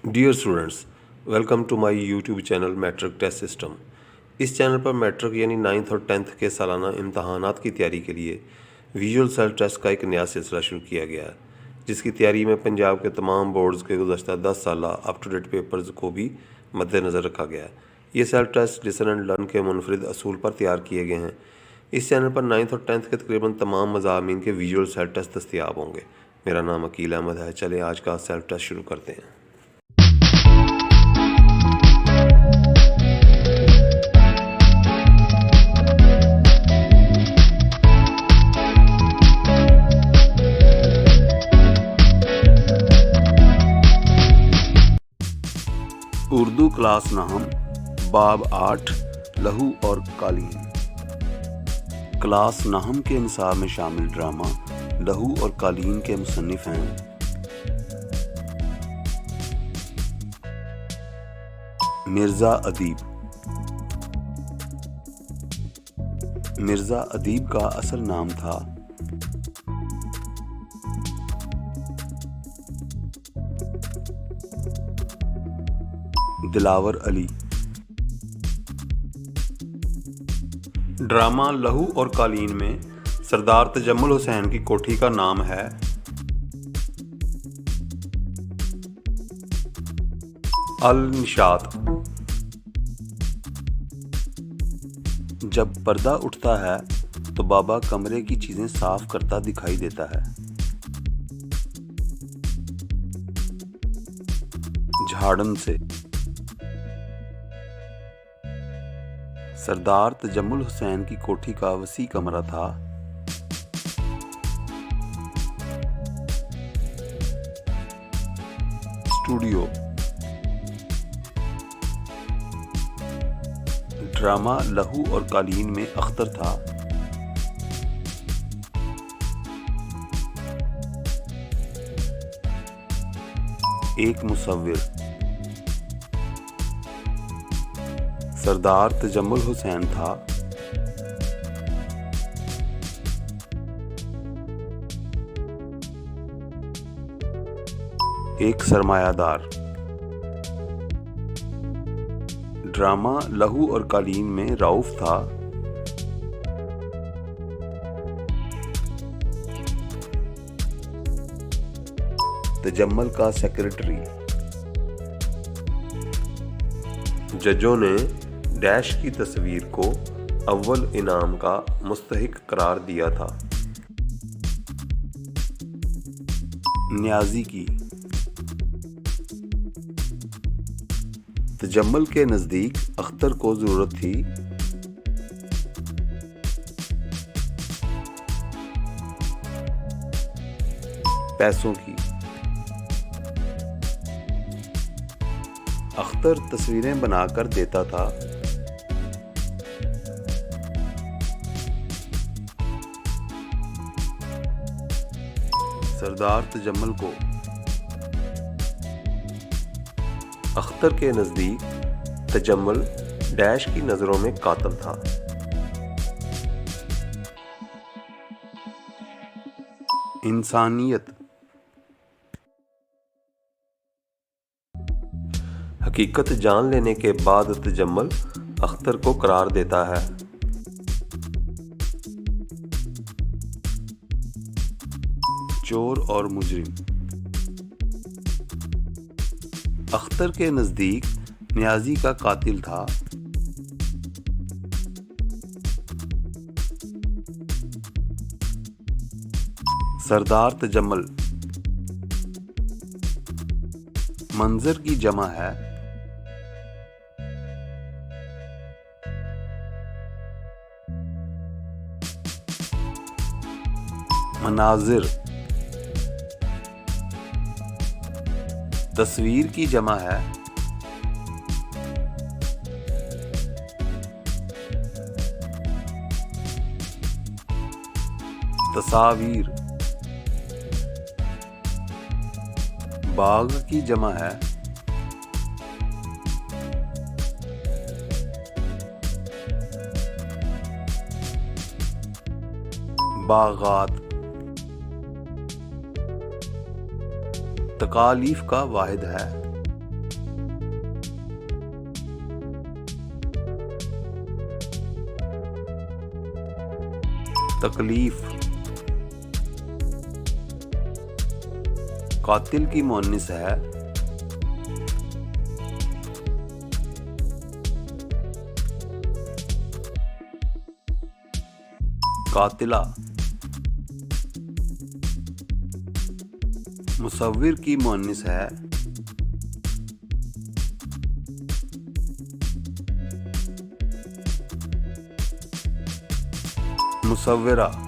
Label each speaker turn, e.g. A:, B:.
A: Dear students, welcome to my YouTube channel matric test system. इस channel पर matric यानी 9th और 10th के सालाना इम्तहानात की तैयारी के लिए विजुअल सेल्फ टेस्ट का एक नया सिलसिला शुरू किया गया है, जिसकी तैयारी में पंजाब के तमाम बोर्ड्स के गुज़श्ता 10 साल अप टू डेट पेपर्स को भी मद्देनज़र रखा गया है। ये self test listen and learn के मुनफरिद असूल पर तैयार किए गए हैं। इस चैनल पर 9th और 10th के तकरीबन तमाम मज़ामीन के विजुअल सेल्फ टेस्ट दस्तियाब होंगे। मेरा नाम अकील अहमद है। चलें आज का सेल्फ टेस्ट शुरू करते हैं।
B: उर्दू क्लास नाम बाब 8 लहू और कालीन। क्लास नाहम के निसाब में शामिल ड्रामा लहू और कालीन के मुसन्निफ हैं मिर्ज़ा अदीब। मिर्ज़ा अदीब का असल नाम था दिलावर अली।
A: ड्रामा लहू और कालीन में सरदार तजम्मुल हुसैन की कोठी का नाम है अल निशात।
B: जब पर्दा उठता है तो बाबा कमरे की चीजें साफ करता दिखाई देता है। झाड़न से। सरदार तजम्मुल हुसैन की कोठी का वसी कमरा था। स्टूडियो। ड्रामा लहू और कालीन में अख्तर था एक मुसव्विर। सरदार तजम्मुल हुसैन था एक सरमायादार। ड्रामा लहू और कालीन में रऊफ था तजम्मुल का सेक्रेटरी।
A: जजों ने डैश की तस्वीर को अव्वल इनाम का मुस्तहिक करार दिया था।
B: न्याजी की। तजम्मुल के नजदीक अख्तर को जरूरत थी पैसों की। अख्तर तस्वीरें बनाकर देता था सरदार तजम्मुल को।
A: अख्तर के नज़दीक तजम्मुल डैश की नज़रों में कातिल था।
B: इंसानियत।
A: हकीकत जान लेने के बाद तजम्मुल अख्तर को करार देता है
B: चोर और मुजरिम। अख्तर के नजदीक न्याजी का कातिल था सरदार तजम्मुल। मंजर की जमा है मनाजिर। तस्वीर की जमा है तस्वीर। बाग की जमा है बागात। तकालीफ का वाहिद है तकलीफ। कातिल की मुअन्निस है कातिला। मुसव्विर की मुअन्निस है मुसव्विरा।